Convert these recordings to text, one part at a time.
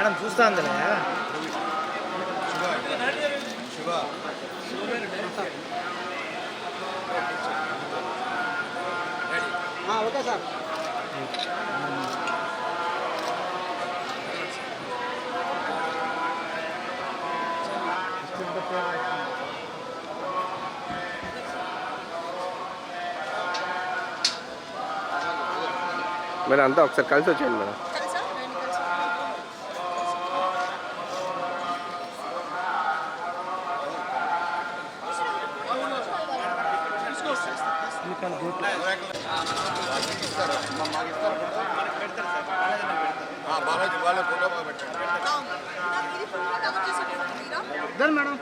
Madam చూస్తా ఉందిలే. Okay sir. Madam అంతా ఒకసారి కలిసి వచ్చేయండి మేడం. మేడం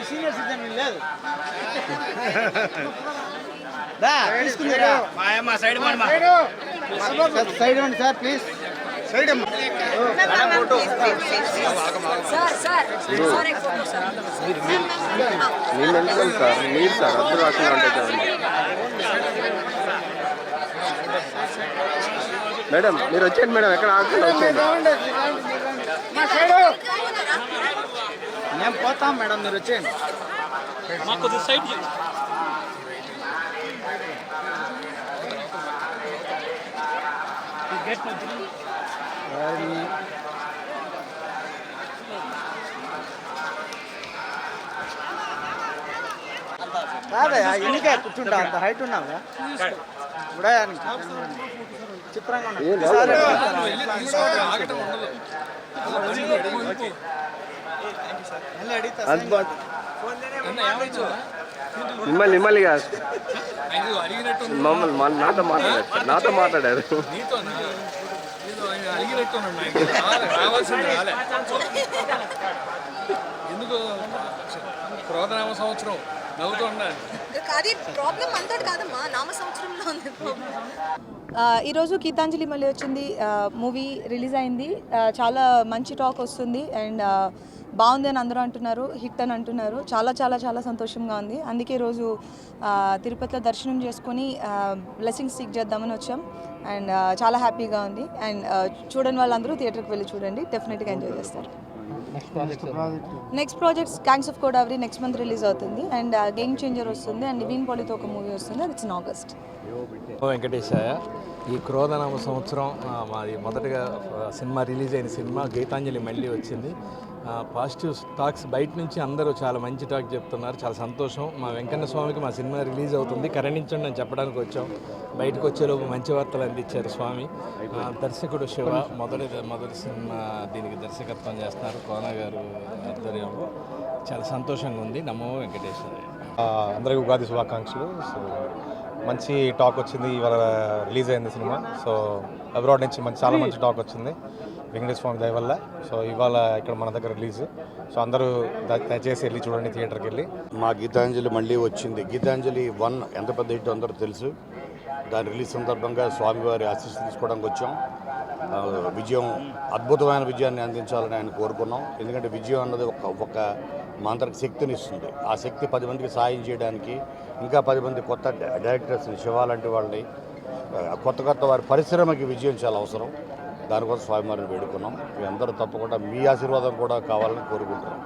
సీనియర్ సిటిజన్ లేదు తీసుకుందా సైడ్ సైడ్ ఇవ్వండి సార్ ప్లీజ్. సైడ్ నేను అనుకోండి సార్, మీరు సార్ అర్థం రాకుండా ఉంటుంది మేడం. మీరు వచ్చేయండి మేడం, ఎక్కడ ఆగకుండా వచ్చేయండి. మేము పోతాం మేడం, మీరు వచ్చేయండి. కాదే ఎన్నికే కూర్చుంటా, అంత హైట్ ఉన్నాగా చిత్రంగా మిమ్మల్ని కాదు, మమ్మల్ని నాతో మాట్లాడారు. ఎందుకు క్రోధనామ సంవత్సరం నవ్వుతూ ఉండాలి. ఈరోజు గీతాంజలి మళ్ళీ వచ్చింది, మూవీ రిలీజ్ అయింది. చాలా మంచి టాక్ వస్తుంది అండ్ బాగుంది అని అందరూ అంటున్నారు, హిట్ అని అంటున్నారు. చాలా చాలా చాలా సంతోషంగా ఉంది. అందుకే ఈరోజు తిరుపతిలో దర్శనం చేసుకొని బ్లెస్సింగ్స్ సీక్ చేద్దామని వచ్చాం అండ్ చాలా హ్యాపీగా ఉంది. అండ్ చూడని వాళ్ళందరూ థియేటర్కి వెళ్ళి చూడండి, డెఫినెట్గా ఎంజాయ్ చేస్తారు. Next projects gangs of Godavari next month release అవుతుంది అండ్ గేమ్ చేంజర్ వస్తుంది అండ్ నివీన్ పాలితో ఒక మూవీ వస్తుంది, అది ఇన్ ఆగస్ట్. వెంకటేశాయ. ఈ క్రోధనామ సంవత్సరం మాది మొదటగా సినిమా రిలీజ్ అయిన సినిమా గీతాంజలి మళ్ళీ వచ్చింది. పాజిటివ్ టాక్స్ బయట నుంచి అందరూ చాలా మంచి టాక్ చెప్తున్నారు, చాలా సంతోషం. మా వెంకన్న స్వామికి మా సినిమా రిలీజ్ అవుతుంది, కరణించండి అని చెప్పడానికి వచ్చాం. బయటకు వచ్చేలోపు మంచి వార్తలు అందించారు స్వామి. దర్శకుడు శివ మొదటి సినిమా దీనికి దర్శకత్వం చేస్తున్నారు, కోన గారు ఆధ్వర్యంలో. చాలా సంతోషంగా ఉంది. నమో వెంకటేశ్వర. అందరికీ ఉగాది శుభాకాంక్షలు. సో మంచి టాక్ వచ్చింది, ఇవాళ రిలీజ్ అయింది సినిమా. సో అబ్రాడ్ నుంచి చాలా మంచి టాక్ వచ్చింది వెంకటేశ్వర స్వామి దయ వల్ల. సో ఇవాళ ఇక్కడ మన దగ్గర రిలీజ్. సో అందరూ దయచేసి వెళ్ళి చూడండి, థియేటర్కి వెళ్ళి. మా గీతాంజలి మళ్ళీ వచ్చింది. గీతాంజలి 1 ఎంత పెద్ద హిట్ అందరూ తెలుసు. దాని రిలీజ్ సందర్భంగా స్వామివారి ఆశీస్సు తీసుకోవడానికి వచ్చాం. అద్భుతమైన విజయాన్ని అందించాలని ఆయన కోరుకున్నాం. ఎందుకంటే విజయం అన్నది ఒక మాంత్రిక శక్తిని ఇస్తుంది. ఆ శక్తి 10 మందికి సాయం చేయడానికి, ఇంకా 10 మంది కొత్త డైరెక్టర్స్ని, శివ లాంటి వాళ్ళని, కొత్త వారి పరిశ్రమకి విజయం చాలా అవసరం. దానికోసం స్వామివారిని వేడుకున్నాం. మీ అందరూ తప్పకుండా మీ ఆశీర్వాదం కూడా కావాలని కోరుకుంటున్నాం.